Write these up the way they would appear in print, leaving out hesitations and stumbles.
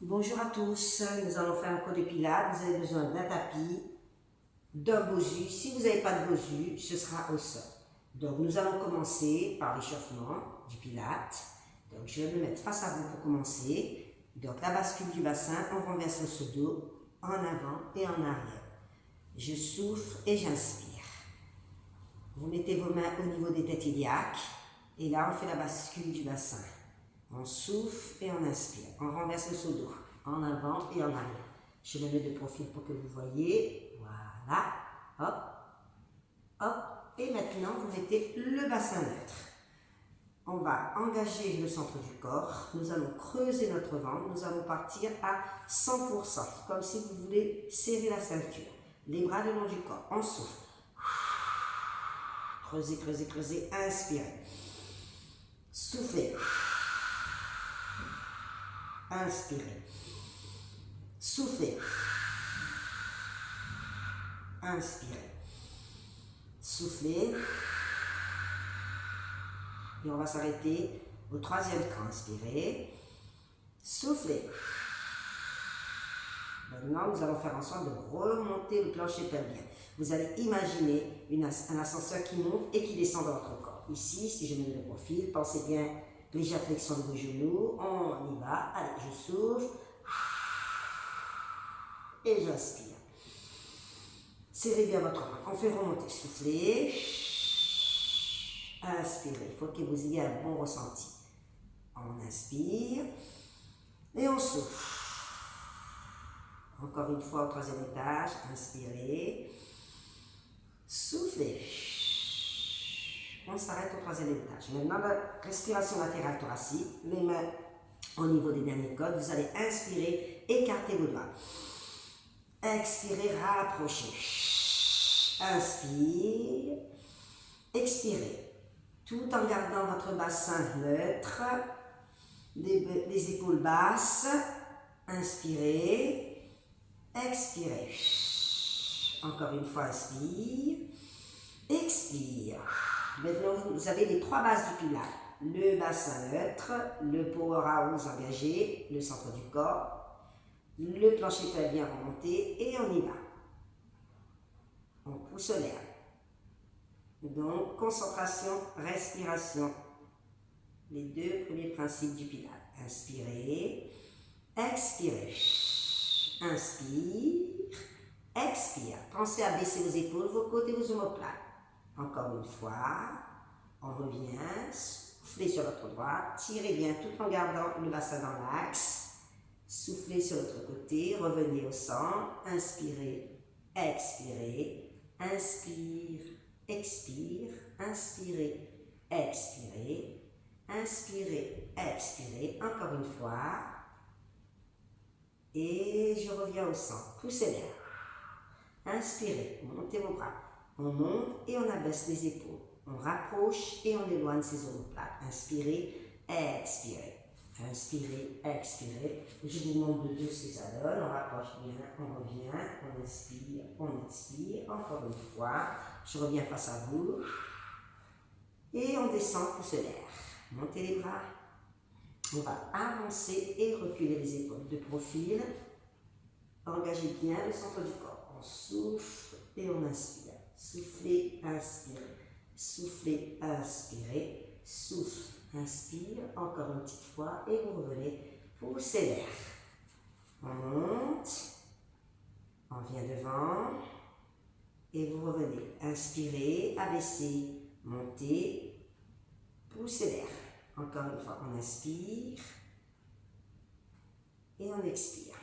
Bonjour à tous, nous allons faire un cours de pilates. Vous avez besoin d'un tapis, d'un bosu. Si vous n'avez pas de bosu, ce sera au sol. Donc nous allons commencer par l'échauffement du pilates. Donc je vais me mettre face à vous pour commencer. Donc la bascule du bassin, on renverse le pseudo en avant et en arrière. Je souffle et j'inspire. Vous mettez vos mains au niveau des têtes iliaques et là on fait la bascule du bassin. On souffle et on inspire. On renverse le seau d'eau en avant et en arrière. Je me mets de profil pour que vous voyez. Voilà. Hop. Hop. Et maintenant, vous mettez le bassin neutre. On va engager le centre du corps. Nous allons creuser notre ventre. Nous allons partir à 100%. Comme si vous voulez serrer la ceinture. Les bras le long du corps. On souffle. Creusez, creusez, creusez. Inspirez. Soufflez. Inspirez. Soufflez. Inspirez. Soufflez. Et on va s'arrêter au troisième cran. Inspirez. Soufflez. Maintenant, nous allons faire en sorte de remonter le plancher pelvien. Vous allez imaginer un ascenseur qui monte et qui descend dans votre corps. Ici, si je me mets le profil, pensez bien légère flexion de vos genoux. On y va. Allez, je souffle. Et j'inspire. Serrez bien votre main. On fait remonter. Soufflez. Inspirez. Il faut que vous ayez un bon ressenti. On inspire. Et on souffle. Encore une fois au troisième étage. Inspirez. Soufflez. On s'arrête au troisième étage. Maintenant, la respiration latérale thoracique. Les mains au niveau des derniers côtes. Vous allez inspirer. Écartez vos doigts. Expirez. Rapprochez. Inspire. Expirez. Tout en gardant votre bassin neutre. Les épaules basses. Inspirez. Expirez. Encore une fois, inspire. Expire. Maintenant, vous avez les trois bases du pilates. Le bassin neutre, le powerhouse engagé, le centre du corps, le plancher pelvien remonté et on y va. On pousse l'air. Donc, concentration, respiration. Les deux premiers principes du pilates. Inspirez. Expirez. Inspire. Expire. Pensez à baisser vos épaules, vos côtes et vos omoplates. Encore une fois. On revient. Soufflez sur votre droite. Tirez bien tout en gardant le bassin dans l'axe. Soufflez sur l'autre côté. Revenez au centre. Inspirez. Expirez. Inspire. Expire. Inspirez. Expirez. Inspirez. Expirez. Encore une fois. Et je reviens au centre. Poussez l'air. Inspirez. Montez vos bras. On monte et on abaisse les épaules. On rapproche et on éloigne ses omoplates. Inspirez. Expirez. Inspirez. Expirez. Je vous montre de deux ce que ça donne. On rapproche bien. On revient. On inspire. On expire. Encore une fois. Je reviens face à vous. Et on descend. Poussez l'air. Montez les bras. On va avancer et reculer les épaules de profil. Engagez bien le centre du corps. On souffle et on inspire. Soufflez, inspirez. Soufflez, inspirez. Souffle, inspire. Encore une petite fois et vous revenez. Poussez l'air. On monte. On vient devant. Et vous revenez. Inspirez, abaissez, montez. Poussez l'air. Encore une fois, on inspire et on expire.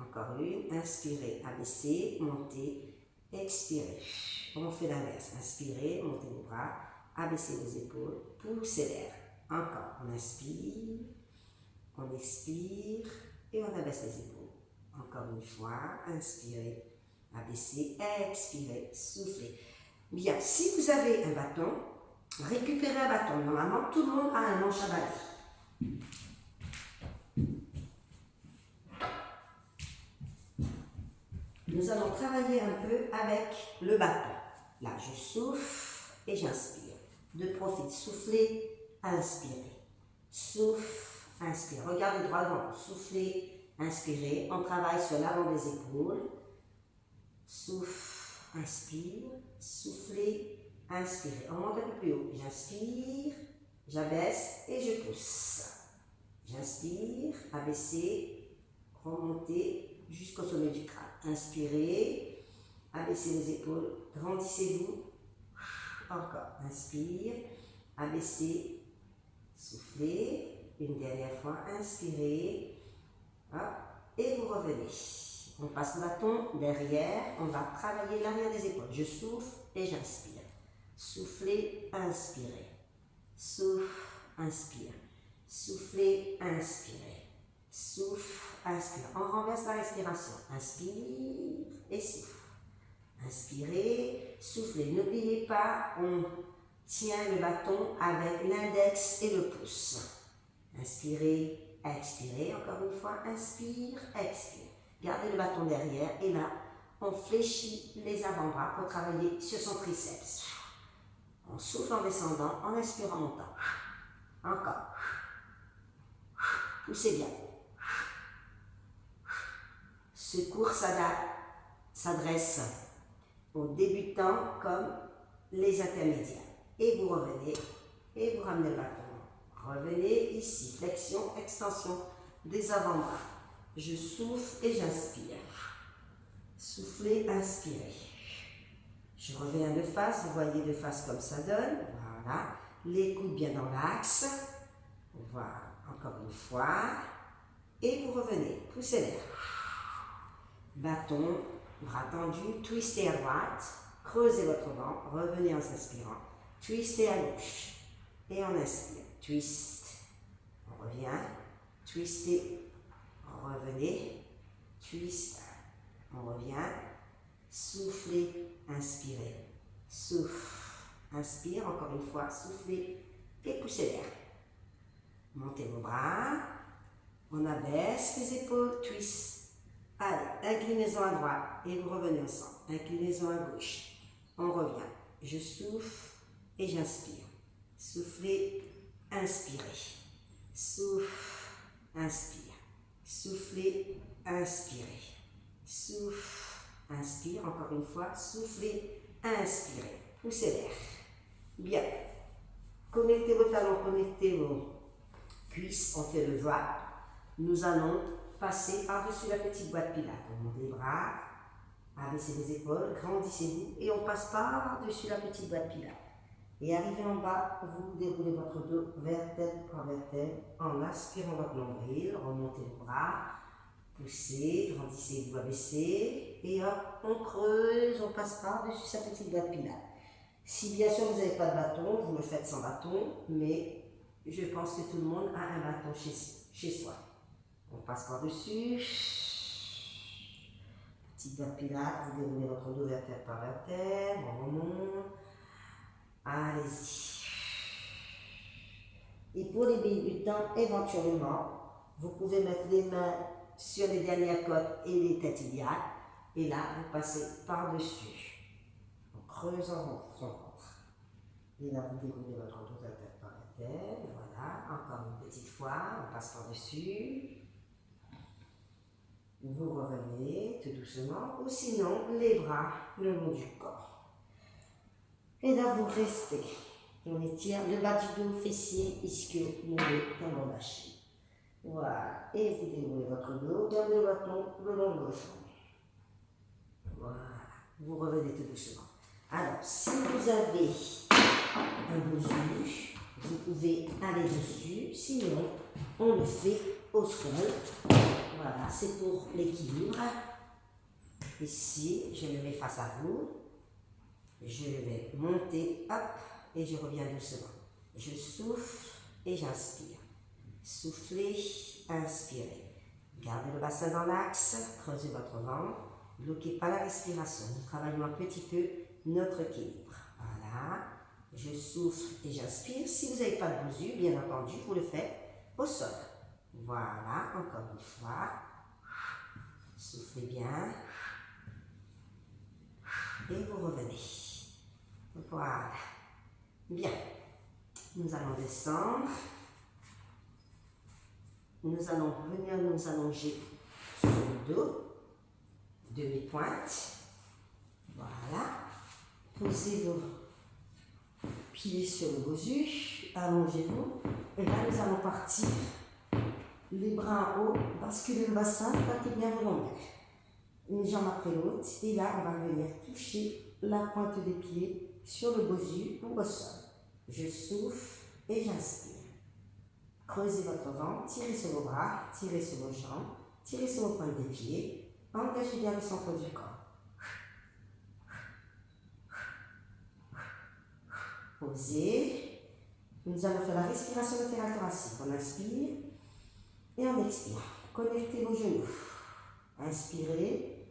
Encore une, inspirez, abaissez, montez, expirez. On fait l'inverse. Inspirez, montez vos bras, abaissez vos épaules, poussez l'air. Encore, on inspire, on expire et on abaisse les épaules. Encore une fois, inspirez, abaissez, expirez, soufflez. Bien, si vous avez un bâton, récupérez un bâton. Normalement, tout le monde a un manche à balai. Nous allons travailler un peu avec le bâton. Là, je souffle et j'inspire. De profil, soufflez, inspirez. Souffle, inspire. Regardez droit devant. Soufflez, Inspirez, on travaille sur l'avant des épaules. Souffle, inspire, soufflez, inspirez. On monte un peu plus haut. J'inspire, j'abaisse et je pousse. J'inspire, abaissez, remontez jusqu'au sommet du crâne. Inspirez, abaissez les épaules, grandissez-vous. Encore, inspire, abaissez, soufflez. Une dernière fois, inspirez. Hop, et vous revenez. On passe le bâton derrière, on va travailler l'arrière des épaules. Je souffle et j'inspire. Soufflez, inspirez. Souffle, inspire. Soufflez, inspirez. Souffle, inspire. On renverse la respiration. Inspire et souffle. Inspirez, soufflez. N'oubliez pas, on tient le bâton avec l'index et le pouce. Inspirez, expirez. Encore une fois, inspire, expire. Gardez le bâton derrière et là, on fléchit les avant-bras pour travailler sur son triceps. On souffle en descendant, en inspirant en montant. Encore. Poussez bien. Ce cours s'adresse aux débutants comme les intermédiaires. Et vous revenez et vous ramenez le bâton. Revenez ici, flexion, extension des avant-bras. Je souffle et j'inspire. Soufflez, inspirez. Je reviens de face, vous voyez de face comme ça donne. Voilà. Les coudes bien dans l'axe. Voilà, encore une fois. Et vous revenez, poussez l'air. Bâton, bras tendus, twistez à droite. Creusez votre ventre, revenez en s'inspirant. Twistez à gauche. Et on inspire. Twist. On revient. Twistez. Revenez, twist, on revient, soufflez, inspirez, souffle, inspire, encore une fois, soufflez et poussez l'air. Montez vos bras, on abaisse les épaules, twist, allez, inclinaison à droite et vous revenez au centre, inclinaison à gauche, on revient, je souffle et j'inspire, soufflez, inspirez, souffle, inspire. Soufflez, inspirez. Souffle, inspire, encore une fois. Soufflez, inspirez. Poussez l'air. Bien. Connectez vos talons, connectez vos cuisses. On fait le doigt. Nous allons passer par-dessus la petite boîte pilates. On monte les bras, abaissez les épaules, grandissez-vous et on passe par-dessus la petite boîte pilates. Et arrivé en bas, vous déroulez votre dos vertèbre par vertèbre en aspirant votre nombril, remontez le bras, poussez, grandissez-vous, abaissez, et hop, on creuse, on passe par-dessus sa petite boîte pilates. Si bien sûr vous n'avez pas de bâton, vous le faites sans bâton, mais je pense que tout le monde a un bâton chez soi. On passe par-dessus, petite boîte pilates, vous déroulez votre dos vertèbre par vertèbre, on remonte. Allez-y. Et pour les débutants, éventuellement, vous pouvez mettre les mains sur les dernières côtes et les têtes iliaques. Et là, vous passez par-dessus. On creuse son ventre. Et là, vous déroulez votre dos vertèbre par vertèbre. Voilà. Encore une petite fois. On passe par-dessus. Vous revenez tout doucement. Ou sinon, les bras le long du corps. Et là, vous restez. On étire le bas du dos, fessier, ischio, mollet, tendon d'Achille. Voilà. Et vous déroulez votre dos, gardez le bâton le long de vos jambes. Voilà. Vous revenez tout doucement. Alors, si vous avez un bosu, vous pouvez aller dessus. Sinon, on le fait au sol. Voilà. C'est pour l'équilibre. Ici, je me mets face à vous. Je vais monter, hop, et je reviens doucement. Je souffle et j'inspire. Soufflez, inspirez. Gardez le bassin dans l'axe, creusez votre ventre, bloquez pas la respiration. Nous travaillons un petit peu notre équilibre. Voilà, je souffle et j'inspire. Si vous n'avez pas de bosu, bien entendu, vous le faites au sol. Voilà, encore une fois. Soufflez bien. Et vous revenez. Voilà. Bien. Nous allons descendre. Nous allons venir nous allonger sur le dos, demi-pointe. Voilà. Posez vos pieds sur le bosu, allongez-vous. Et là, nous allons partir. Les bras en haut, basculer le bassin, battez bien vos lombaires. Une jambe après l'autre. Et là, on va venir toucher la pointe des pieds sur le bosu ou au sol. Je souffle et j'inspire. Creusez votre ventre, tirez sur vos bras, tirez sur vos jambes, tirez sur vos pointes des pieds. Engagez bien le centre du corps. Posez. Nous allons faire la respiration latérale thoracique. On inspire et on expire. Connectez vos genoux. Inspirez.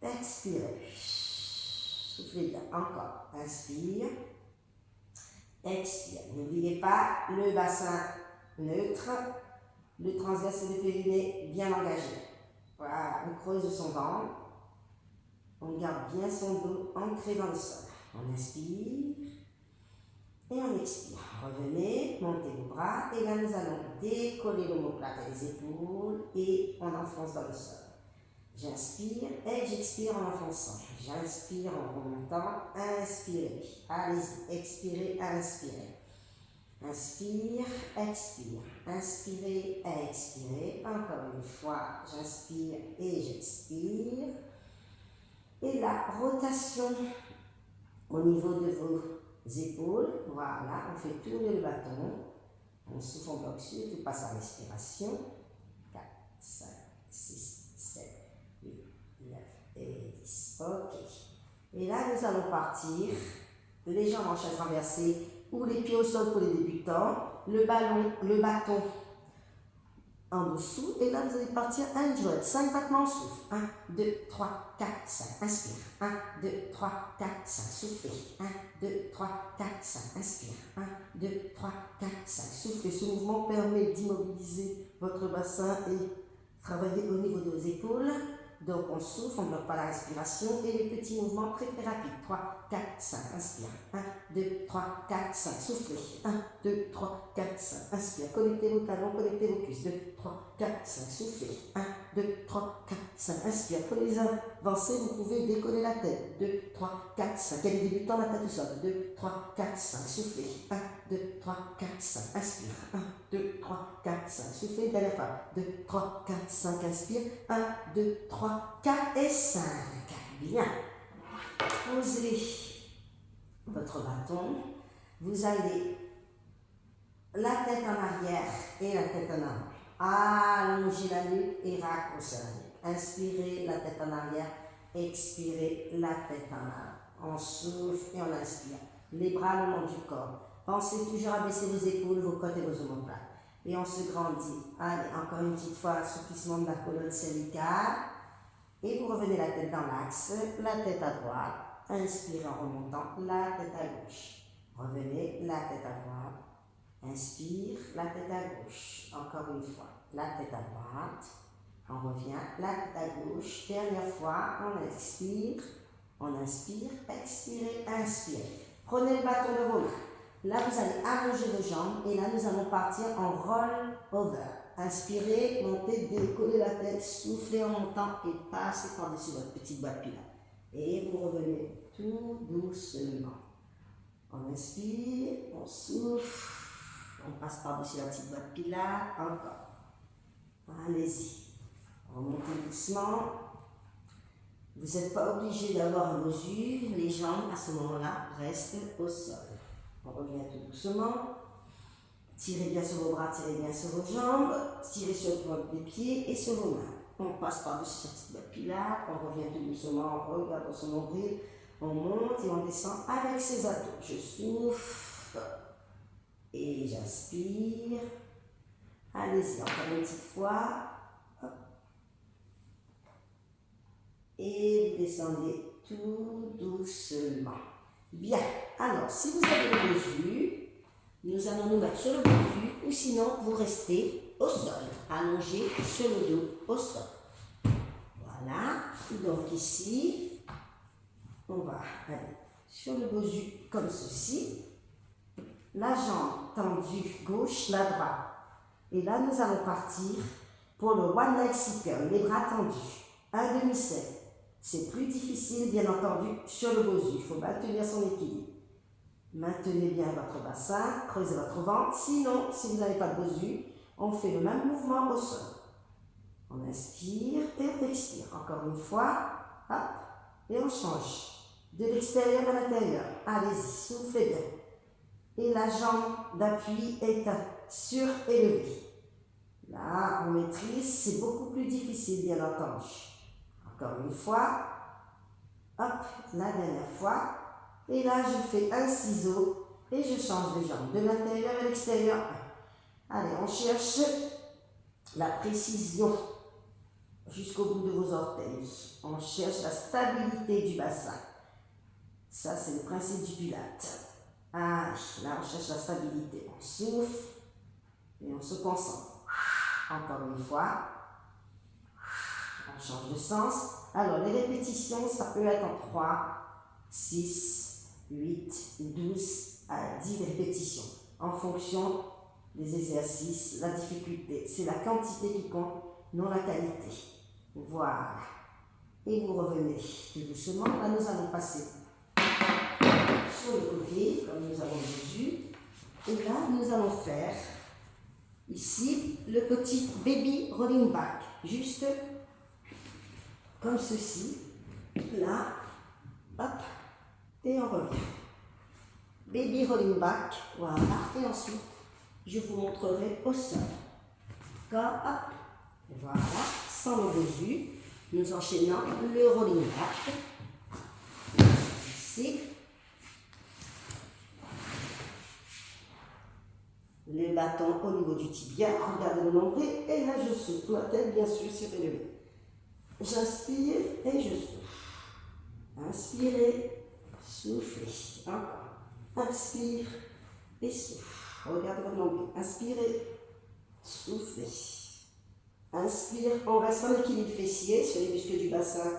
Expirez. Soufflez bien. Encore. Inspire. Expire. N'oubliez pas le bassin neutre, le transverse et le périnée bien engagé. Voilà. On creuse son ventre. On garde bien son dos ancré dans le sol. On inspire et on expire. Revenez, montez vos bras et là nous allons décoller l'omoplate et les épaules et on enfonce dans le sol. J'inspire et j'expire en enfonçant. J'inspire en remontant. Inspirez. Allez-y. Expirez, inspirez. Inspire, expire. Inspirez, expirez. Encore une fois, j'inspire et j'expire. Et la rotation au niveau de vos épaules. Voilà, on fait tourner le bâton. On souffle, on bloque sur, tout passe à respiration. 4, 5, 6, 7, 8, 9 et 10. Ok. Et là, nous allons partir. Les jambes en chaise renversée ou les pieds au sol pour les débutants. Le bâton en dessous. Et là, vous allez partir à une jouette. 5 battements, on souffle. 1, 2, 3, 4, 5. Inspire. 1, 2, 3, 4, 5. Soufflez. 1, 2, 3, 4, 5. Inspire. 1, 2, 3, 4, 5. Soufflez. Ce mouvement permet d'immobiliser votre bassin et travailler au niveau de vos épaules. Donc, on souffle, on ne bloque pas la respiration. Et les petits mouvements très très rapides. 3, 4, 5. Inspire. 1, 2, 3, 4, 5. Soufflez. 1, 2, 3, 4, 5. Inspire. Connectez vos talons, connectez vos cuisses. 2, 3, 4, 5. Soufflez. 1, 2, 3, 4, 5. Inspire. Pour les avancés, vous pouvez décoller la tête. 2, 3, 4, 5. Et les débutants, la tête au sol. 2, 3, 4, 5. Soufflez. 1, 2, 3, 4, 5. Inspire. 1, 2, 3, 4, 5. Soufflez. Dernière fois. 2, 3, 4, 5. Inspire. 1, 2, 3, 4 et 5. Bien. Posez votre bâton. Vous allez la tête en arrière et la tête en avant. Allongez la nuque et raccourcez la nuque. Inspirez, la tête en arrière. Expirez, la tête en avant. On souffle et on inspire. Les bras le long du corps. Pensez toujours à baisser vos épaules, vos côtes et vos omoplates. Et on se grandit. Allez, encore une petite fois, assouplissement de la colonne cervicale. Et vous revenez la tête dans l'axe, la tête à droite. Inspirez en remontant, la tête à gauche. Revenez, la tête à droite. Inspire, la tête à gauche. Encore une fois, la tête à droite. On revient, la tête à gauche. Dernière fois, on inspire, expirez, inspirez. Prenez le bâton de vos mains. Là, vous allez allonger vos jambes et là, nous allons partir en roll over. Inspirez, montez, décollez la tête, soufflez en montant et passez par-dessus votre petite boîte pilates. Et vous revenez tout doucement. On inspire, on souffle, on passe par-dessus la petite boîte pilates, encore. Allez-y. Remontez doucement. Vous n'êtes pas obligé d'avoir un bosu, les jambes à ce moment-là restent au sol. On revient tout doucement. Tirez bien sur vos bras, tirez bien sur vos jambes, tirez sur le point des pieds et sur vos mains. On passe par-dessus cette petite boîte pilates, on revient tout doucement, on regarde son nombril, on monte et on descend avec ses abdos. Je souffle et j'inspire. Allez-y, encore une petite fois. Hop. Et vous descendez tout doucement. Bien, alors si vous avez le bosu, nous allons nous mettre sur le bosu ou sinon vous restez au sol, allongé sur le dos au sol. Voilà, donc ici, on va aller sur le bosu comme ceci, la jambe tendue gauche, la droite. Et là, nous allons partir Pour le one leg sit-up, les bras tendus, un demi-cercle. C'est plus difficile, bien entendu, sur le bosu. Il faut maintenir son équilibre. Maintenez bien votre bassin, creusez votre ventre. Sinon, si vous n'avez pas de bosu, on fait le même mouvement au sol. On inspire et on expire. Encore une fois, hop, et on change. De l'extérieur à l'intérieur. Allez-y, soufflez bien. Et la jambe d'appui est surélevée. Là, on maîtrise, c'est beaucoup plus difficile, bien entendu. Encore une fois, hop, la dernière fois. Et là, je fais un ciseau et je change les jambes de l'intérieur à l'extérieur. Allez, on cherche la précision jusqu'au bout de vos orteils. On cherche la stabilité du bassin. Ça, c'est le principe du Pilates. Allez, là, on cherche la stabilité. On souffle et on se concentre. Encore une fois. On change de sens. Alors, les répétitions, ça peut être en 3, 6, 8, 12 à 10 répétitions. En fonction des exercices, la difficulté. C'est la quantité qui compte, non la qualité. Voilà. Et vous revenez tout doucement. Là, nous allons passer sur le côté, comme nous avons vu. Et là, nous allons faire ici le petit baby rolling back. Juste comme ceci. Là, hop, et on revient. Baby rolling back, voilà. Et ensuite, je vous montrerai au sol. D'accord, hop, voilà, sans le bosu. Nous enchaînons le rolling back. Ici. Le bâton au niveau du tibia, regardez le nombril, et là je souffle, la tête bien sûr surélevée. J'inspire et je souffle. Inspirez, soufflez. Encore. Inspire et souffle. Regardez votre nombril. Inspirez, soufflez. Inspire, on reste en équilibre fessier sur les muscles du bassin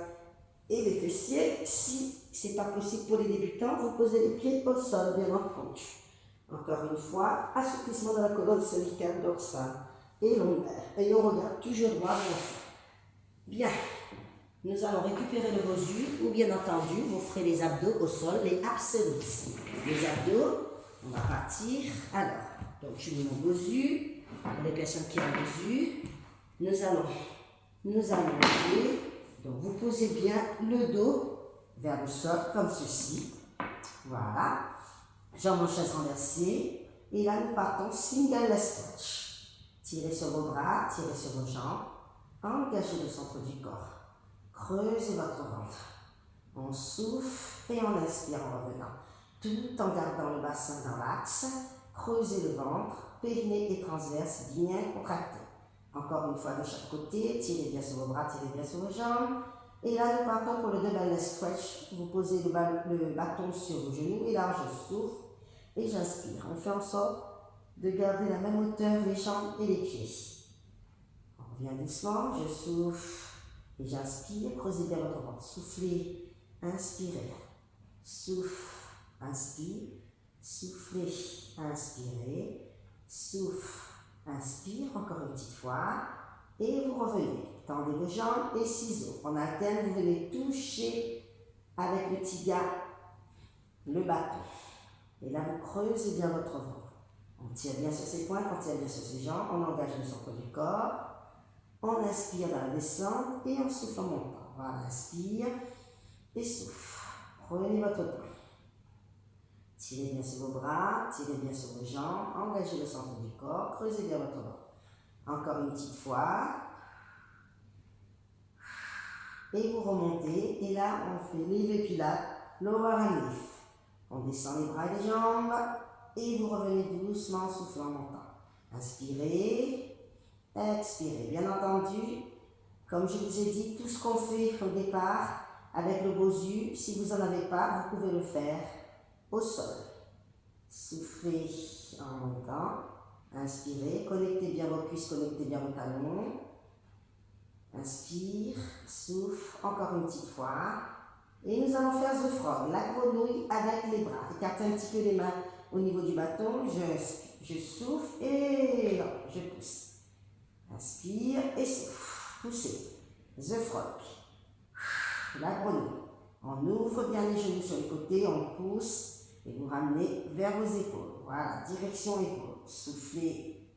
et les fessiers. Si ce n'est pas possible pour les débutants, vous posez les pieds au sol, bien entendu. Encore une fois, assouplissement de la colonne cervicale, dorsale et lombaire. Et on regarde toujours droit vers l'enfant. Bien, nous allons récupérer le bosu, ou bien entendu, vous ferez les abdos au sol, les abs. Les abdos, on va partir. Alors, donc je mets mon bosu, pour les personnes qui ont un bosu, nous allons lever. Donc vous posez bien le dos vers le sol, comme ceci. Voilà. Jambes en chaise renversée. Et là, nous partons single leg stretch. Tirez sur vos bras, tirez sur vos jambes. Engagez le centre du corps. Creusez votre ventre. On souffle et on inspire en revenant. Tout en gardant le bassin dans l'axe. Creusez le ventre. Périnée et transverse bien contractés. Encore une fois de chaque côté. Tirez bien sur vos bras, tirez bien sur vos jambes. Et là, nous partons pour le double leg stretch. Vous posez le bâton sur vos genoux. Et là, je souffle. Et j'inspire. On fait en sorte de garder la même hauteur les jambes et les pieds. On revient doucement, je souffle et j'inspire. Creusez bien votre ventre. Soufflez, inspirez. Souffle, inspire. Soufflez, inspirez. Souffle, inspire. Encore une petite fois. Et vous revenez. Tendez vos jambes et ciseaux. En alterne, vous venez toucher avec le tibia le bâton. Et là, vous creusez bien votre ventre. On tire bien sur ses pointes, on tire bien sur ses jambes, on engage le centre du corps. On inspire dans la descente et on souffle en montant. Voilà, inspire et souffle. Prenez votre temps. Tirez bien sur vos bras, tirez bien sur vos jambes, engagez le centre du corps, creusez bien votre ventre. Encore une petite fois. Et vous remontez. Et là, on fait lever pilates, lower and lift. On descend les bras et les jambes et vous revenez doucement en soufflant en montant. Inspirez, expirez. Bien entendu, comme je vous ai dit, tout ce qu'on fait au départ avec le bosu, si vous n'en avez pas, vous pouvez le faire au sol. Soufflez en montant. Inspirez, connectez bien vos cuisses, connectez bien vos talons. Inspire, souffle, encore une petite fois. Et nous allons faire The Frog, la grenouille avec les bras. Écartez un petit peu les mains au niveau du bâton. Je souffle et je pousse. Inspire et souffle. Poussez. The frog. La grenouille. On ouvre bien les genoux sur les côtés, on pousse et vous ramenez vers vos épaules. Voilà, direction épaules. Soufflez.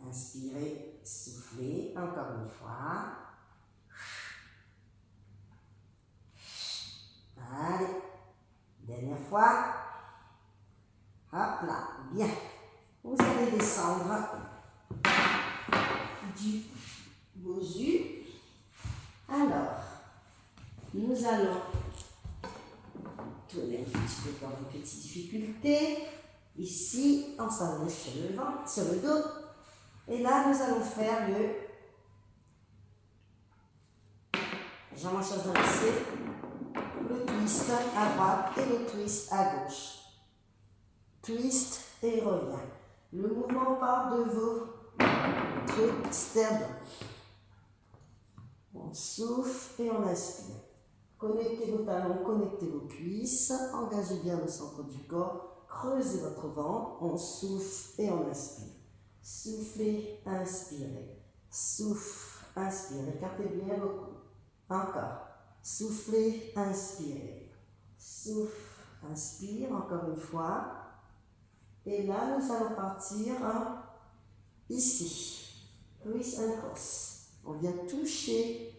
Inspirez, soufflez. Encore une fois. Allez. Dernière fois. Hop là, bien. Vous allez descendre du bosu. Alors, nous allons tourner un petit peu pour une petite difficulté. Ici, on s'allonge sur le ventre, sur le dos. Et là, nous allons faire le jambe en chaise inversée, le twist à droite et le twist à gauche. Twist et revient. Le mouvement part de votre sternum. On souffle et on inspire. Connectez vos talons, connectez vos cuisses. Engagez bien le centre du corps. Creusez votre ventre. On souffle et on inspire. Soufflez, inspirez. Souffle, inspirez. Écartez bien vos coudes. Encore. Soufflez, inspirez. Souffle, inspire. Encore une fois. Et là, nous allons partir ici. Twist and cross. On vient toucher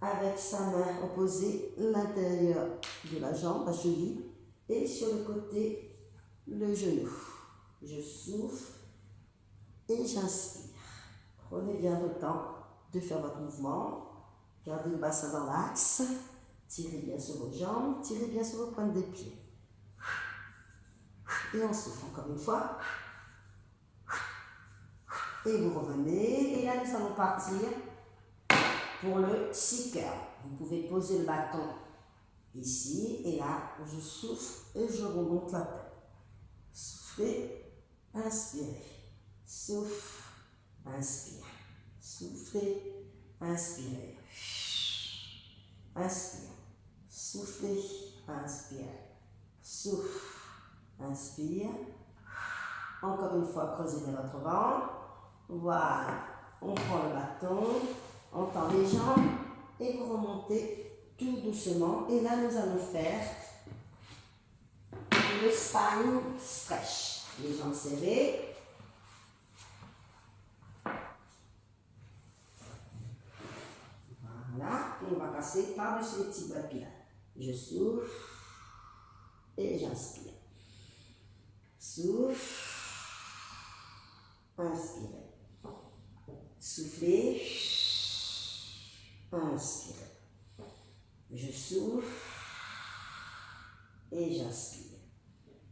avec sa main opposée l'intérieur de la jambe, la cheville, et sur le côté, le genou. Je souffle et j'inspire. Prenez bien le temps de faire votre mouvement. Gardez le bassin dans l'axe. Tirez bien sur vos jambes, tirez bien sur vos pointes des pieds. Et on souffle encore une fois. Et vous revenez. Et là, nous allons partir pour le seeker. Vous pouvez poser le bâton ici. Et là, je souffle et je remonte la tête. Soufflez, inspirez. Souffle, inspire. Soufflez, inspirez. Inspire. Soufflez, inspirez. Souffle. Inspire. Encore une fois, creusez bien votre ventre. Voilà. On prend le bâton, on tend les jambes et vous remontez tout doucement. Et là, nous allons faire le spine stretch. Les jambes serrées. Voilà. Et on va passer par-dessus les petits bras de pied. Je souffle et j'inspire. Souffle, inspirez. Soufflez, inspirez. Je souffle et j'inspire.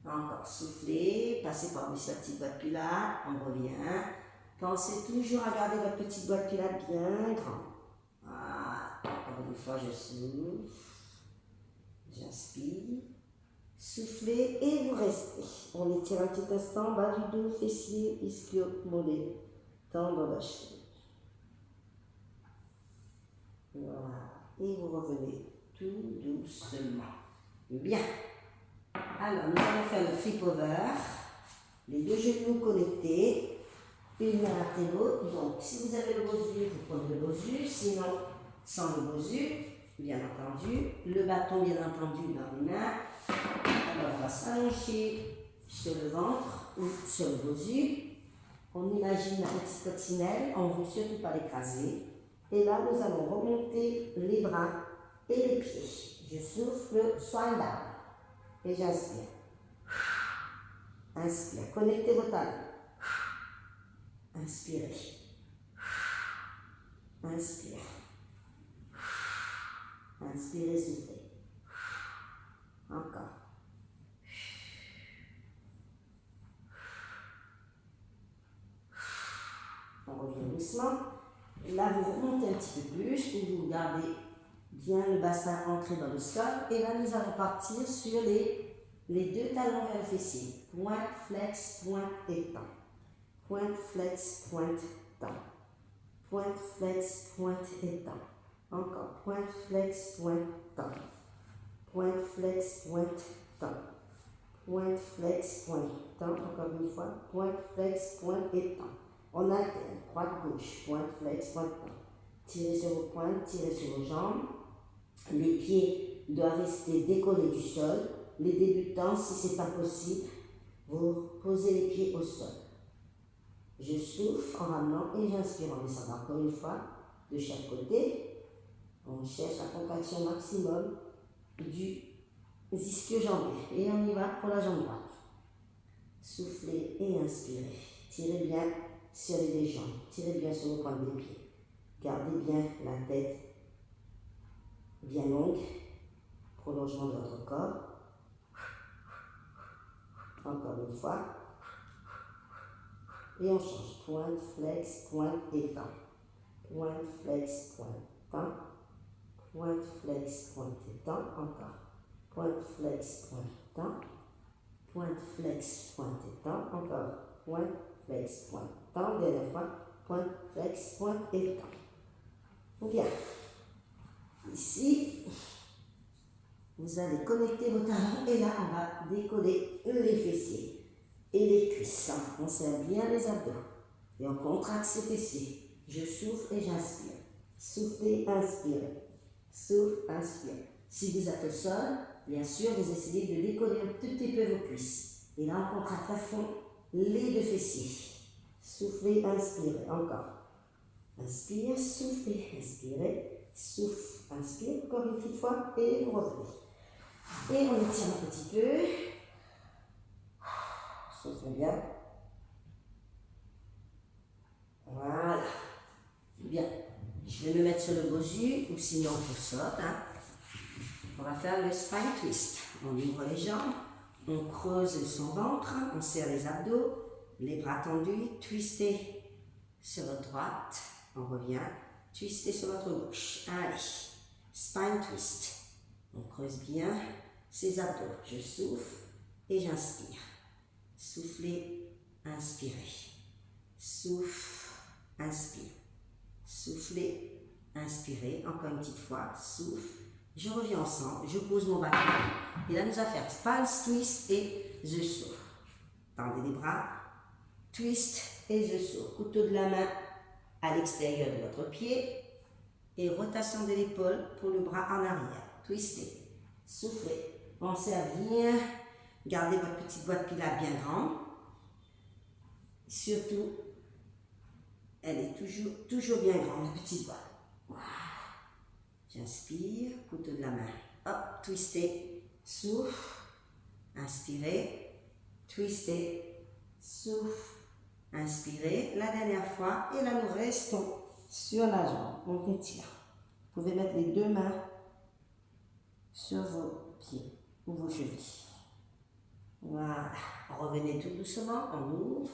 Encore soufflez, passez par-dessus la petite boîte pilates, on revient. Pensez toujours à garder votre petite boîte pilates bien grande. Voilà. Encore une fois, je souffle, j'inspire. Soufflez et vous restez. On étire un petit instant, bas du dos, fessier, ischio, mollet. Tendre la cheville. Voilà. Et vous revenez tout doucement. Bien. Alors, nous allons faire le flip over. Les deux genoux connectés. Une main après l'autre. Donc, si vous avez le bosu, vous prenez le bosu. Sinon, sans le bosu, bien entendu. Le bâton, bien entendu, dans les mains. Alors, on va s'allonger sur le ventre ou sur le bosu. On imagine la petite coccinelle, on ne veut surtout pas l'écraser. Et là, nous allons remonter les bras et les pieds. Je souffle, swan down. Et j'inspire. Inspire. Connectez vos talons. Inspirez. Inspire. Inspirez, soufflez. Encore. On revient doucement. Là, vous remontez un petit peu plus et vous gardez bien le bassin ancré dans le sol. Et là, nous allons partir sur les deux talons vers le fessier. Pointe, flex, pointe et tend. Pointe, flex, pointe, tend. Pointe, flex, pointe et tend. Encore. Pointe, flex, pointe, tend. Pointe, flex, pointe, tend. Pointe, flex, pointe, tend. Encore une fois. Pointe, flex, pointe et tend. On alterne, droite-gauche, pointe, flex, pointe, pointe. Tirez sur vos pointes, tirez sur vos jambes. Les pieds doivent rester décollés du sol. Les débutants, si ce n'est pas possible, vous posez les pieds au sol. Je souffle en ramenant et j'inspire en descendant encore une fois de chaque côté. On cherche la contraction maximum du ischio-jambier. Et on y va pour la jambe droite. Soufflez et inspirez. Tirez bien sur les deux jambes. Tirez bien sur vos pointes des pieds. Gardez bien la tête bien longue. Prolongement de votre corps. Encore une fois. Et on change. Pointe, flex, pointe, étend. Pointe, flex, pointe, étend. Pointe, flex, pointe, étend. Encore. Pointe, flex, pointe, étend. Pointe, flex, pointe, étend. Encore. Pointe, flex, pointe, étend. Dernière fois. Pointe, flex, pointe, étend. Bien. Ici, vous allez connecter vos talons et là, on va décoller les fessiers et les cuisses. On serre bien les abdos et on contracte ses fessiers. Je souffle et j'inspire. Soufflez, inspirez. Souffle, inspire. Si vous êtes au sol, bien sûr, vous essayez de décoller un tout petit peu vos cuisses. Et là, on contracte à fond les deux fessiers. Soufflez, inspirez. Encore. Inspire, soufflez, inspirez. Souffle, inspire. Encore une petite fois et vous revenez. Et on étire un petit peu. Soufflez bien. Voilà. Bien. Je vais me mettre sur le bosu ou sinon au sol. On va faire le spine twist. On ouvre les jambes, on creuse son ventre, on serre les abdos, les bras tendus, twistez sur votre droite. On revient, twistez sur votre gauche. Allez, spine twist. On creuse bien ses abdos. Je souffle et j'inspire. Soufflez, inspirez. Souffle, inspire. Soufflez, inspirez. Encore une petite fois. Souffle. Je reviens ensemble. Je pose mon bâton. Et là, nous allons faire spine twist et je souffle. Tendez les bras. Twist et je souffle. Couteau de la main à l'extérieur de votre pied. Et rotation de l'épaule pour le bras en arrière. Twistez. Soufflez. Pensez à bien garder votre petite boîte pilates bien grande. Surtout, elle est toujours bien grande, la petite boîte. Voilà. J'inspire, couteau de la main. Hop, twistez. Souffle. Inspirez. Twistez. Souffle. Inspirez. La dernière fois. Et là, nous restons sur la jambe. On étire. Vous pouvez mettre les deux mains sur vos pieds ou vos chevilles. Voilà. Revenez tout doucement. On ouvre.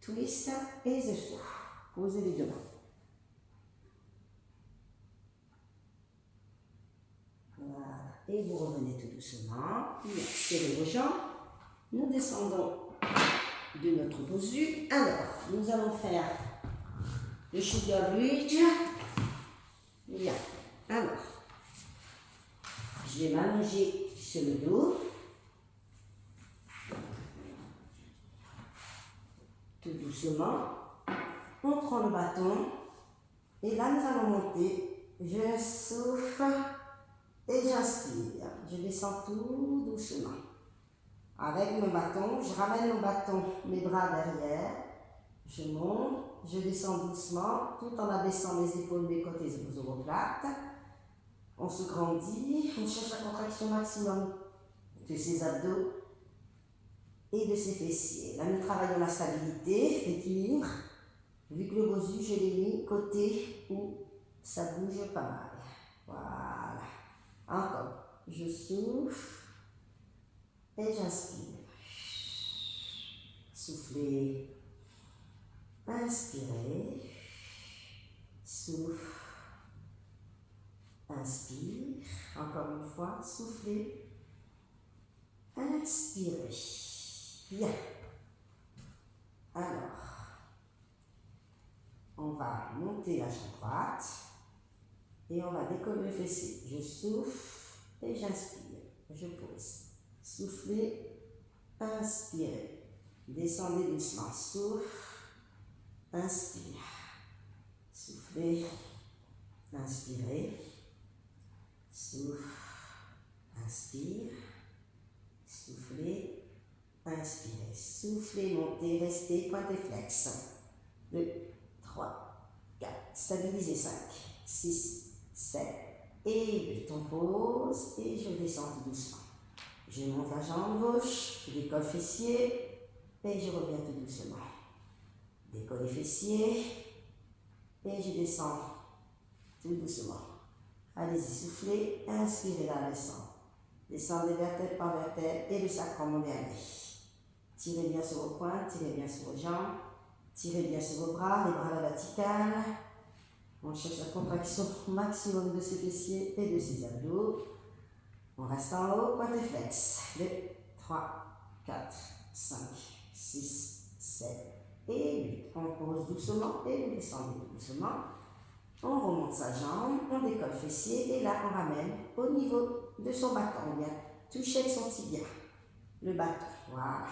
Twist et je souffle. Posez les deux mains. Voilà. Et vous revenez tout doucement. Bien. Serrez vos jambes. Nous descendons de notre bosu. Alors, nous allons faire le shoulder bridge. Bien. Alors, je vais m'allonger sur le dos. Tout doucement. On prend le bâton. Et là, nous allons monter. Je souffle et j'inspire. Je descends tout doucement. Avec mon bâton, je ramène mon bâton, mes bras derrière. Je monte, je descends doucement, tout en abaissant mes épaules, mes côtés et mes omoplates. On se grandit, on cherche la contraction maximum de ses abdos et de ses fessiers. Là, nous travaillons la stabilité, l'équilibre. Vu que le bosu, je l'ai mis côté où ça bouge pas mal. Voilà. Encore. Je souffle et j'inspire. Soufflez. Inspirez. Souffle. Inspire. Encore une fois. Soufflez. Inspirez. Bien. Alors. On va monter la jambe droite et on va décoller le fessier. Je souffle et j'inspire. Je pose. Soufflez, inspirez. Descendez doucement. Souffle, inspire. Soufflez, inspirez. Souffle, inspire. Soufflez, inspirez. Soufflez, montez, restez, pointez flex. 2, 3, 4. Stabilisez 5, 6, 7 et 8. On pose et je descends tout doucement. Je monte la jambe gauche, je décolle fessier et je reviens tout doucement. Décolle les fessiers et je descends tout doucement. Allez-y, soufflez, inspirez la descente. Descendez vertèbre par vertèbre et le sacrum au dernier. Tirez bien sur vos pointes, tirez bien sur vos jambes, tirez bien sur vos bras, les bras à la verticale. On cherche la contraction maximum de ses fessiers et de ses abdos. On reste en haut, pointe flex. 2, 3, 4, 5, 6, 7 et 8. On pose doucement et vous descendez doucement. On remonte sa jambe, on décolle fessier et là on ramène au niveau de son bâton. On vient toucher avec son tibia, le bâton. Voilà.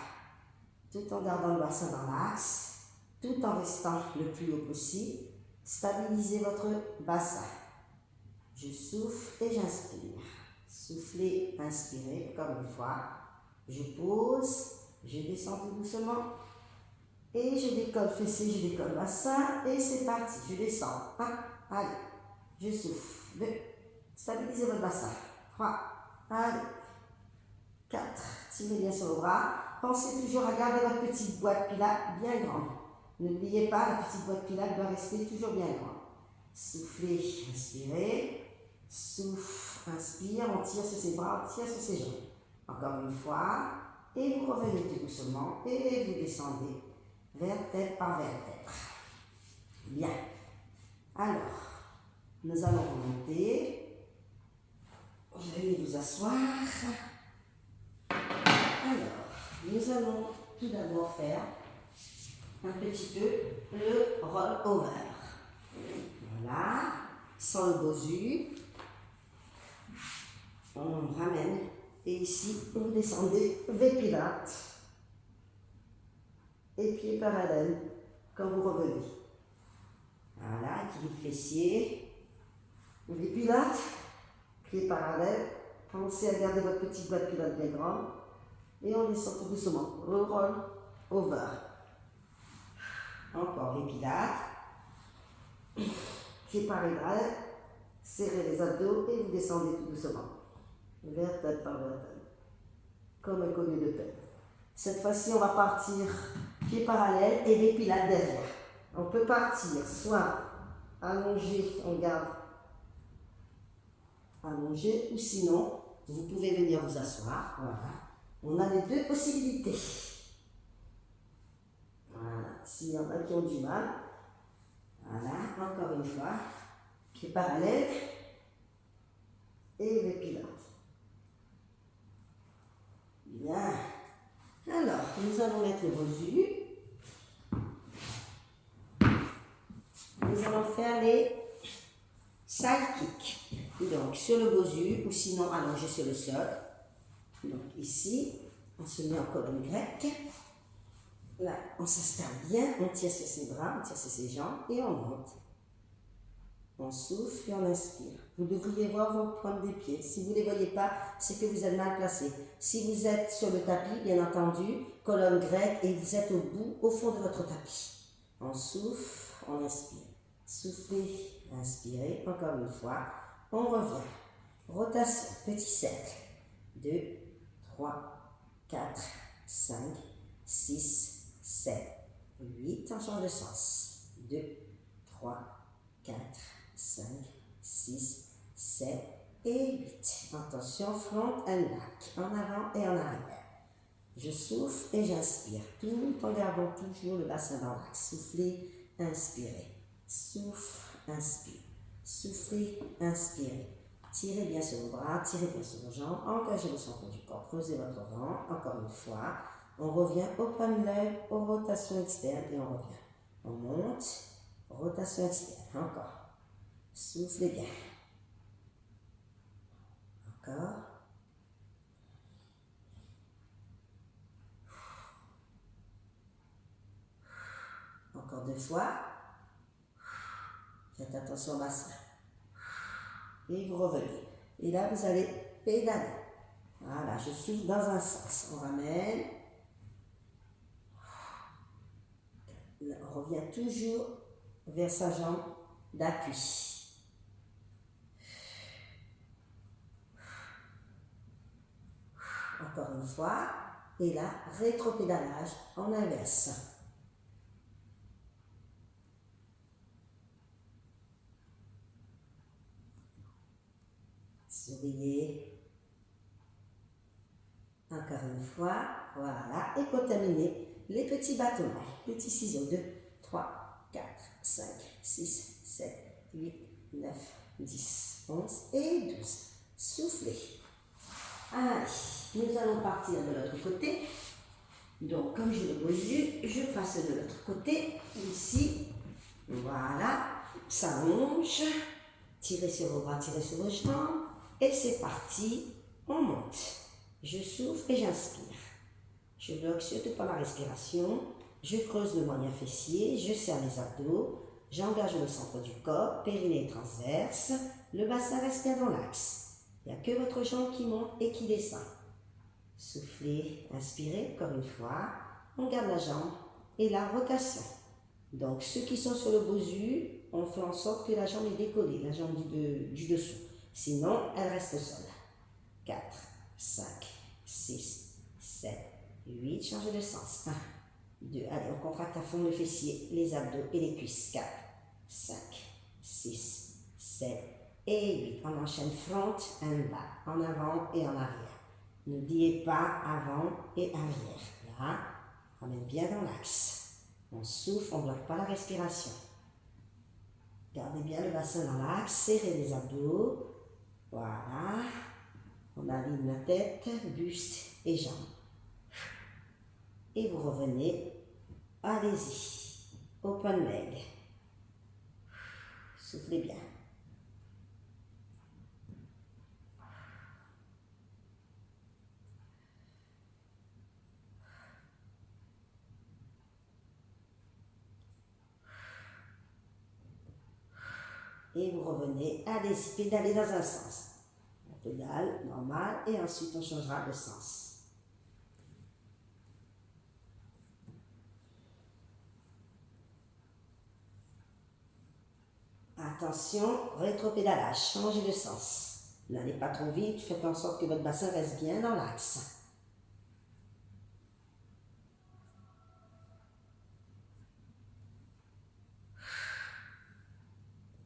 Tout en gardant le bassin dans l'axe, tout en restant le plus haut possible. Stabilisez votre bassin. Je souffle et j'inspire. Soufflez, inspirez, comme une fois. Je pose, je descends tout doucement. Et je décolle fessier, je décolle bassin. Et c'est parti, je descends. 1, allez, je souffle. 2, stabilisez votre bassin. 3, allez. 4, tirez bien sur le bras. Pensez toujours à garder votre petite boîte pilates bien grande. N'oubliez pas, la petite boîte pilates doit rester toujours bien grande. Soufflez, inspirez. Souffle, inspire, on tire sur ses bras, on tire sur ses jambes. Encore une fois, et vous revenez tout doucement et vous descendez vertèbre par vertèbre. Bien. Alors, nous allons remonter. Veuillez vous asseoir. Alors, nous allons tout d'abord faire un petit peu le roll over. Voilà, sans le bosu. On ramène et ici vous descendez V pilates et pieds parallèles quand vous revenez. Voilà, équilibre fessier, V pilates, pieds parallèles. Pensez à garder votre petite boîte pilates bien grande et on descend tout doucement. Roll over. Encore V pilates, pieds parallèles, serrez les abdos et vous descendez tout doucement. Vertèbre par vertèbre, comme un collier de peine. Cette fois-ci, on va partir pieds parallèles et les pilates derrière. On peut partir soit allongé, on garde allongé, ou sinon, vous pouvez venir vous asseoir. Voilà. On a les deux possibilités. Voilà. S'il y en a qui ont du mal, voilà, encore une fois, pieds parallèles et les pilates. Bien. Alors, nous allons mettre le bosu. Nous allons faire les side kicks. Donc, sur le bosu ou sinon allongé sur le sol. Donc, ici, on se met en colonne grecque. Là, on s'installe bien, on tire sur ses bras, on tire sur ses jambes et on monte. On souffle et on inspire. Vous devriez voir vos pointes des pieds. Si vous ne les voyez pas, c'est que vous êtes mal placé. Si vous êtes sur le tapis, bien entendu, colonne grecque et vous êtes au bout, au fond de votre tapis. On souffle, on inspire. Soufflez, inspirez. Encore une fois, on revient. Rotation, petit cercle. 2, 3, 4, 5, 6, 7, 8. On change de sens. 2, 3, 4, 5, 6, 7 et 8. Attention, front and back, en avant et en arrière. Je souffle et j'inspire, tout en gardant toujours le bassin dans l'axe. Soufflez, inspirez. Souffle, inspire. Soufflez, inspirez. Tirez bien sur vos bras, tirez bien sur vos jambes, engagez le centre du corps, creusez votre ventre. Encore une fois, on revient open leg, aux rotations externes et on revient. On monte, rotation externe, encore. Soufflez bien. Encore. Encore Encore 2 fois. Faites attention au bassin. Et vous revenez. Et là, vous allez pédaler. Voilà, je souffle dans un sens. On ramène. On revient toujours vers sa jambe d'appui. Encore une fois. Et là, rétropédalage en inverse. Souriez. Encore une fois. Voilà. Et pour terminer, les petits bâtonnets. Petits ciseaux. 2, 3, 4, 5, 6, 7, 8, 9, 10, 11 et 12. Soufflez. Allez, nous allons partir de l'autre côté. Donc, comme je le bosu, je passe de l'autre côté, ici. Voilà, ça allonge. Tirez sur vos bras, tirez sur vos jambes. Et c'est parti, on monte. Je souffle et j'inspire. Je bloque surtout pas ma respiration. Je creuse le moyen fessier, je serre les abdos. J'engage le centre du corps, périnée transverse. Le bassin reste bien dans l'axe. Il n'y a que votre jambe qui monte et qui descend. Soufflez, inspirez, encore une fois. On garde la jambe et la rotation. Donc, ceux qui sont sur le bosu, on fait en sorte que la jambe est décollée, la jambe du dessous. Sinon, elle reste au sol. 4, 5, 6, 7, 8. Changez de sens. 1, 2. Allez, on contracte à fond le fessier, les abdos et les cuisses. 4, 5, 6, 7 et 8. On enchaîne front and back, en avant et en arrière. N'oubliez pas avant et arrière. Là, on ramène bien dans l'axe. On souffle, on ne bloque pas la respiration. Gardez bien le bassin dans l'axe, serrez les abdos. Voilà. On aligne la tête, buste et jambes. Et vous revenez. Allez-y. Open leg. Soufflez bien. Et vous revenez, allez-y, pédalez dans un sens. On pédale, normal, et ensuite on changera de sens. Attention, rétropédalage, changez de sens. N'allez pas trop vite, faites en sorte que votre bassin reste bien dans l'axe.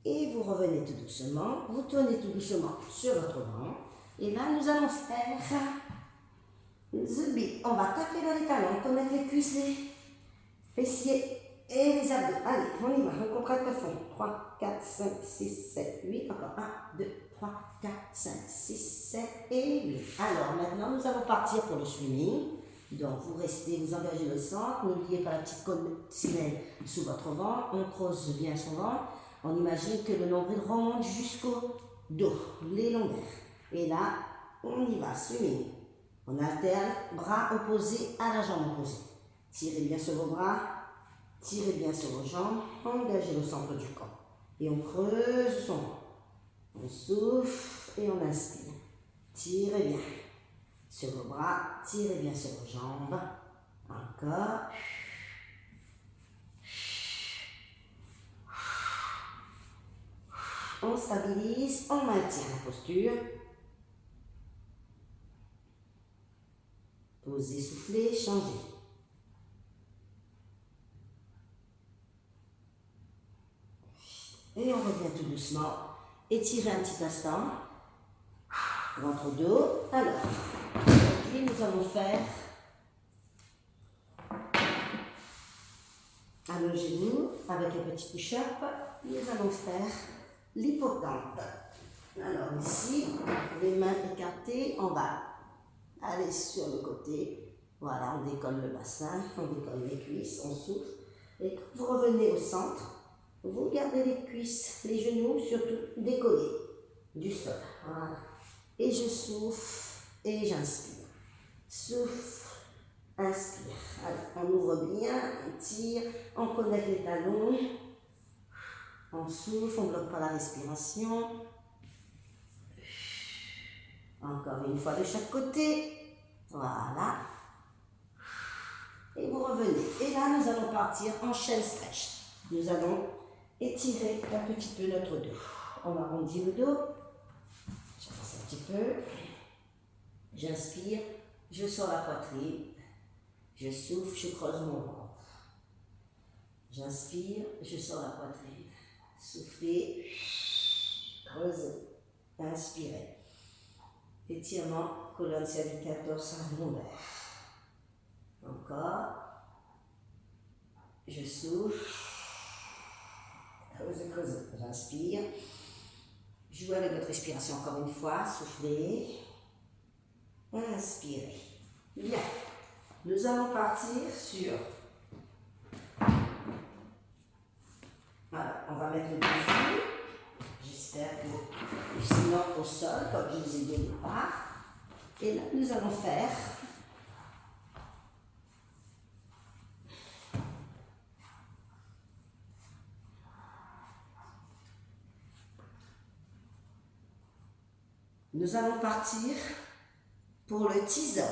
Et vous revenez tout doucement, vous tournez tout doucement sur votre banc. Et là, nous allons faire the beat. On va taper dans les talons, connaître les cuisses, les fessiers et les abdos. Allez, on y va, on contracte à fond. 3, 4, 5, 6, 7, 8. Encore 1, 2, 3, 4, 5, 6, 7 et 8. Alors, maintenant, nous allons partir pour le swimming. Donc, vous restez, vous engagez le centre. N'oubliez pas la petite coccinelle sous votre ventre. On creuse bien son ventre. On imagine que le nombril remonte jusqu'au dos, les longueurs. Et là, on y va, swimming. On alterne, bras opposés à la jambe opposée. Tirez bien sur vos bras, tirez bien sur vos jambes, engagez le centre du corps. Et on creuse son ventre. On souffle et on inspire. Tirez bien sur vos bras, tirez bien sur vos jambes. Encore. On stabilise, on maintient la posture. Posez, soufflez, changez. Et on revient tout doucement. Étirez un petit instant. Ventre dos. Alors, aujourd'hui, nous allons faire allongez-vous avec un petit push-up. Nous allons faire l'hippocampe. Alors ici, les mains écartées, on va aller sur le côté. Voilà, on décolle le bassin, on décolle les cuisses, on souffle. Et quand vous revenez au centre, vous gardez les cuisses, les genoux surtout décollés du sol. Voilà. Et je souffle et j'inspire. Souffle inspire. Allez, on ouvre bien, on tire, on connecte les talons, on souffle, on ne bloque pas la respiration. Encore une fois de chaque côté. Voilà. Et vous revenez. Et là, nous allons partir en chaîne stretch. Nous allons étirer un petit peu notre dos. On arrondit le dos. J'avance un petit peu. J'inspire. Je sors la poitrine. Je souffle, je creuse mon ventre. J'inspire, je sors la poitrine. Soufflez. Creusez. Inspirez. Étirement, colonne cervicale, dorsale, lombaire. Encore. Je souffle. Creusez, creusez. J'inspire. Jouez avec votre respiration encore une fois. Soufflez. Inspirez. Bien. Nous allons partir sur... Voilà, on va mettre le dessus. J'espère que sinon au sol, comme je vous ai dit au départ. Et là, nous allons faire nous allons partir pour le teaser.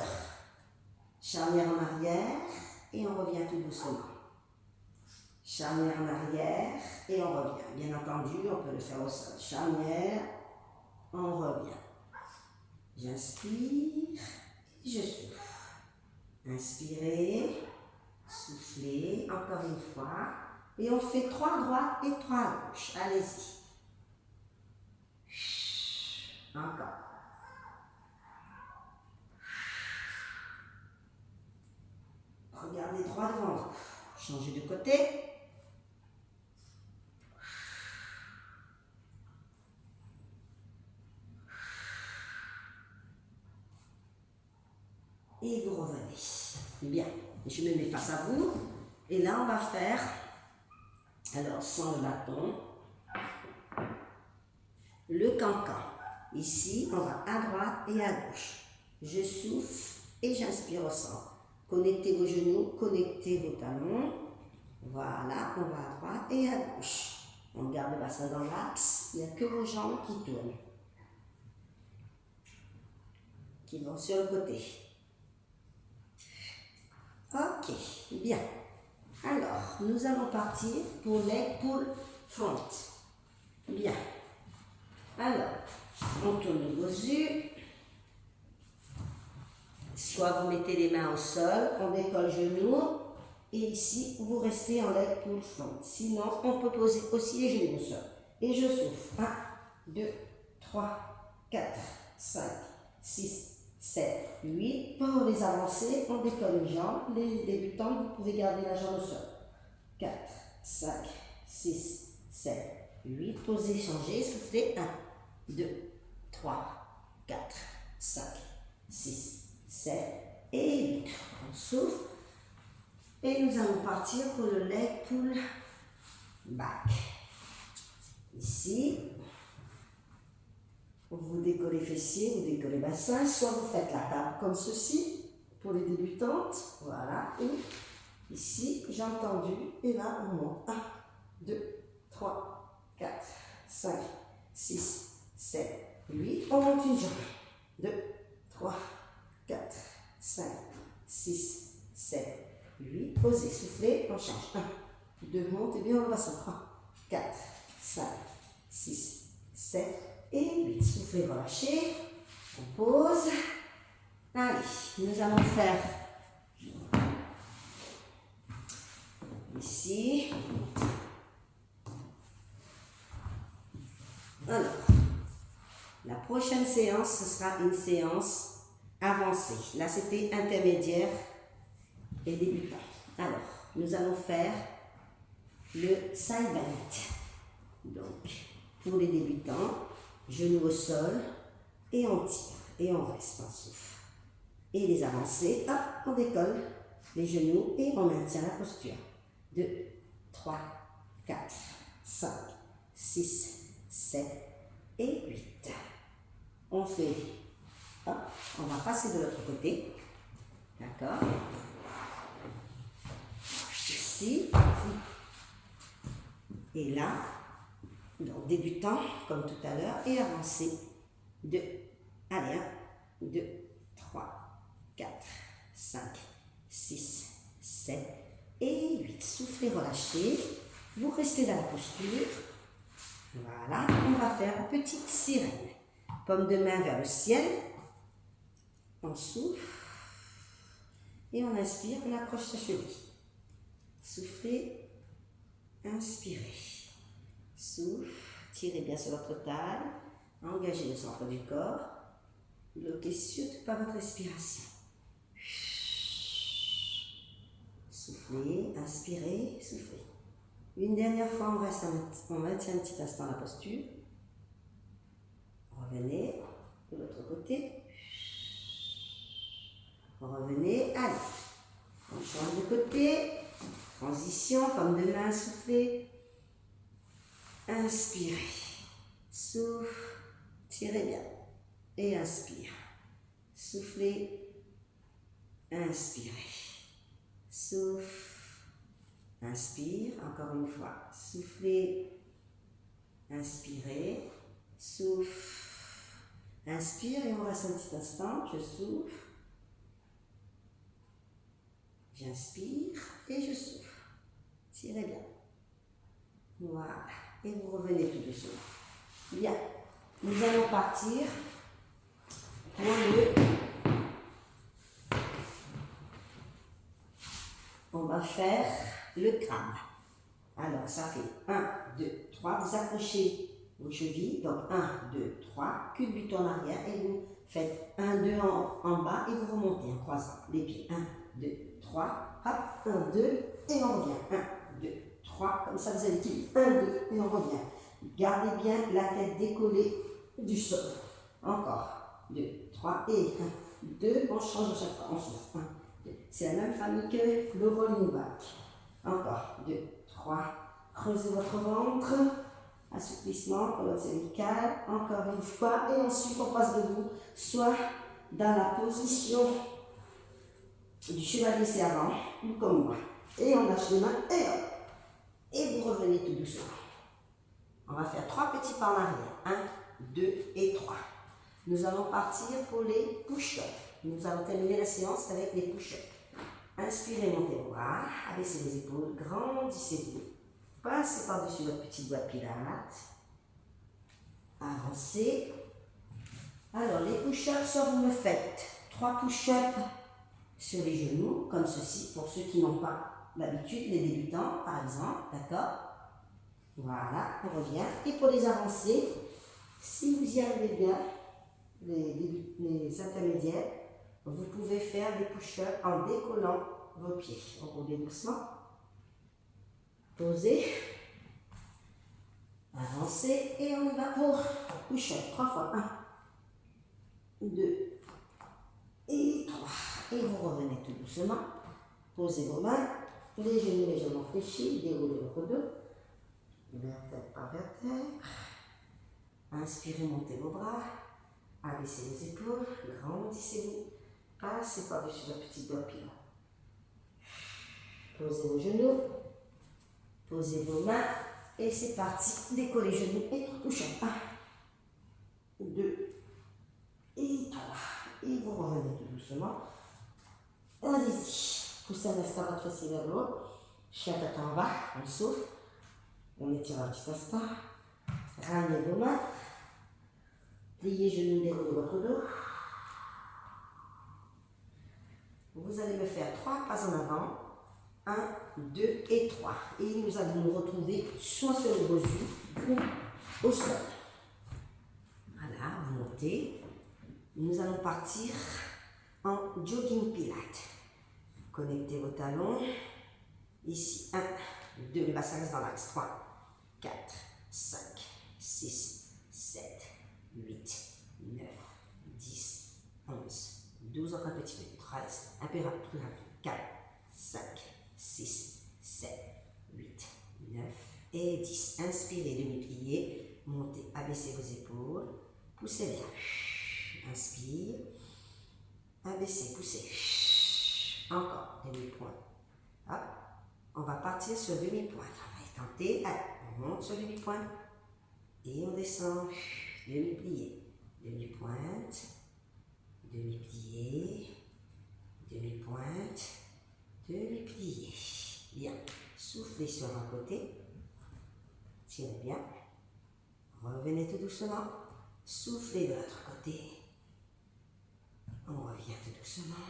Charnière en arrière et on revient tout doucement. Charnière en arrière et on revient. Bien entendu, on peut le faire au sol. Charnière, on revient. J'inspire et je souffle. Inspirez, soufflez, encore une fois. Et on fait 3 droites et 3 à gauche. Allez-y. Encore. Regardez droit devant vous. Changez de côté. Et vous revenez. Bien. Je me mets face à vous. Et là, on va faire, alors sans le bâton, le cancan. Ici, on va à droite et à gauche. Je souffle et j'inspire au centre. Connectez vos genoux, connectez vos talons. Voilà, on va à droite et à gauche. On garde le bassin dans l'axe. Il n'y a que vos jambes qui tournent. Qui vont sur le côté. Ok, bien. Alors, nous allons partir pour les pull front. Bien. Alors, on tourne vos yeux. Soit vous mettez les mains au sol, on décolle genoux. Et ici, vous restez en leg pull front. Sinon, on peut poser aussi les genoux au sol. Et je souffle. 1, 2, 3, 4, 5, 6, 7, 8. Pour les avancer, on décolle une jambe. Les débutants, vous pouvez garder la jambe au sol. 4, 5, 6, 7, 8. Posez, changez, soufflez. 1, 2, 3, 4, 5, 6, 7 et 8. On souffle. Et nous allons partir pour le leg pull back. Ici, vous décollez fessiers, vous décollez bassin, soit vous faites la table comme ceci, pour les débutantes, voilà, et ici, j'ai entendu, et là, on monte, 1, 2, 3, 4, 5, 6, 7, 8, on monte une jambe, 2, 3, 4, 5, 6, 7, 8, posez, soufflez, on change, 1, 2, montez bien le bassin, 3, 4, 5, 6, 7, et 8. Soufflez, relâchez. On pose. Allez, nous allons faire ici. Alors, la prochaine séance, ce sera une séance avancée. Là, c'était intermédiaire et débutant. Alors, nous allons faire le side bend. Donc, pour les débutants, genoux au sol, et on tire, et on reste en souffle. Et les avancées, hop, on décolle les genoux, et on maintient la posture. 2, 3, 4, 5, 6, 7 et 8. On fait, hop, on va passer de l'autre côté, d'accord? ici. Et là, donc débutant comme tout à l'heure et avancez. 2, allez, 1, 2, 3, 4, 5, 6, 7 et 8. Soufflez, relâchez. Vous restez dans la posture. Voilà, on va faire une petite sirène. Paume de main vers le ciel. On souffle. Et on inspire, on accroche sa cheville. Soufflez, inspirez. Souffle, tirez bien sur votre taille. Engagez le centre du corps. Bloquez surtout pas votre respiration. Soufflez, inspirez, soufflez. Une dernière fois, on maintient un petit instant la posture. Revenez de l'autre côté. Revenez, allez. On change de côté. Transition, paume de main, soufflez. Inspirez. Souffle. Tirez bien. Et inspire. Soufflez. Inspirez. Souffle. Inspire. Encore une fois. Soufflez. Inspirez. Souffle. Inspire et on reste un petit instant. Je souffle. J'inspire et je souffle. Tirez bien. Voilà. Et vous revenez tout doucement. Bien. Nous allons partir pour on va faire le crâne. Alors, ça fait 1, 2, 3. Vous accrochez vos chevilles. Donc, 1, 2, 3. Culbute en arrière et vous faites 1, 2 en bas et vous remontez en croisant les pieds. 1, 2, 3. Hop, 1, 2 et on revient. 1, 2, 3. Comme ça, vous allez dire 1, 2 et on revient. Gardez bien la tête décollée du sol. Encore. 2, 3 et 1, 2. On change à chaque fois. On souffle. 1, 2. C'est la même famille que le rolling back. Encore. 2, 3. Creusez votre ventre. Assouplissement, colonne cervicale. Encore une fois. Et ensuite, on passe debout. Soit dans la position du chevalier servant, ou comme moi. Et on lâche les mains. Et hop. Et vous revenez tout doucement. On va faire 3 petits pas en arrière. 1, 2 et 3. Nous allons partir pour les push-ups. Nous allons terminer la séance avec les push-ups. Inspirez, montez vos bras, abaissez les épaules, grandissez-vous. Passez par-dessus votre petite boîte pilates. Avancez. Alors, les push-ups, soit vous me faites 3 push-ups sur les genoux, comme ceci, pour ceux qui n'ont pas l'habitude, les débutants, par exemple, d'accord? Voilà, on revient. Et pour les avancées, si vous y arrivez bien, les intermédiaires, vous pouvez faire des push-ups en décollant vos pieds. On roule doucement. Posez. Avancez. Et on y va pour push-up. 3 fois. 1, 2 et 3. Et vous revenez tout doucement. Posez vos mains. Les genoux légèrement fléchis. Déroulez votre dos. Vertèbre par vertèbre. Inspirez, montez vos bras. Abaissez les épaules. Grandissez-vous. Passez par-dessus la petite boîte pilates. Posez vos genoux. Posez vos mains. Et c'est parti. Décollez les genoux et touchez. 1, 2 et 3. Et vous revenez tout doucement. Allez-y. Poussez un instant votre fessier vers le haut. Chien tête en bas. On souffle. On étire un petit instant. Ramenez vos mains. Pliez genoux, déroulez votre dos. Vous allez me faire 3 pas en avant. 1, 2 et 3. Et nous allons nous retrouver soit sur le reçu ou au sol. Voilà, vous montez. Nous allons partir en jogging pilates. Connectez vos talons. Ici, 1, 2, le bassin reste dans l'axe. 3, 4, 5, 6, 7, 8, 9, 10, 11, 12, encore un petit peu. 13, un peu rapide, plus rapide. 4, 5, 6, 7, 8, 9 et 10. Inspirez, demi-plié. Montez, abaissez vos épaules. Poussez bien. Inspire. Abaissez, poussez. Encore, demi-point. Hop. On va partir sur demi-pointe. On va tenter. Allez, on monte sur demi-pointe. Et on descend. Demi-plié. Demi-pointe. Demi-plié. Demi-pointe. Demi-plié. Bien. Soufflez sur un côté. Tirez bien. Revenez tout doucement. Soufflez de l'autre côté. On revient tout doucement.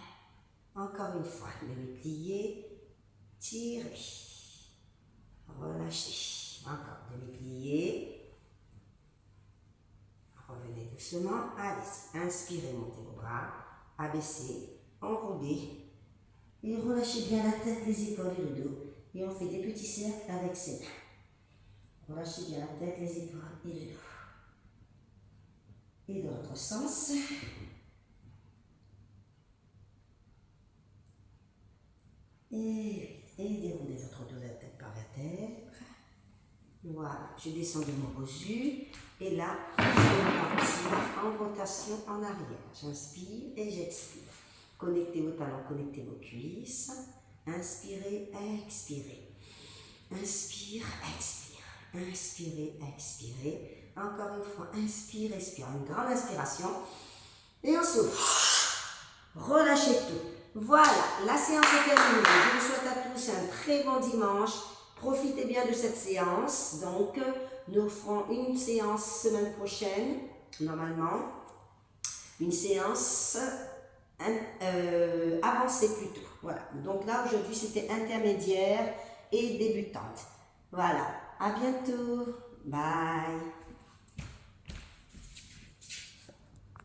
Encore une fois, demi-plié. Tirez. Relâchez. Encore demi-plié. Revenez doucement. Allez-y. Inspirez, montez vos bras. Abaissez. Enroulez. Et relâchez bien la tête, les épaules et le dos. Et on fait des petits cercles avec ses mains. Relâchez bien la tête, les épaules et le dos. Et dans l'autre sens. Et déroulez votre dos tête par vertèbre. Voilà, je descends de mon bosu. Et là, je vais partir en rotation en arrière. J'inspire et j'expire. Connectez vos talons, connectez vos cuisses. Inspirez, expirez. Inspire, expire. Inspirez, expirez. Encore une fois, inspire, expire. Une grande inspiration. Et on souffle. Relâchez tout. Voilà, la séance est terminée. Je vous souhaite à tous un très bon dimanche. Profitez bien de cette séance. Donc, nous ferons une séance semaine prochaine, normalement. Une séance avancée plutôt. Voilà. Donc là, aujourd'hui, c'était intermédiaire et débutante. Voilà. À bientôt. Bye.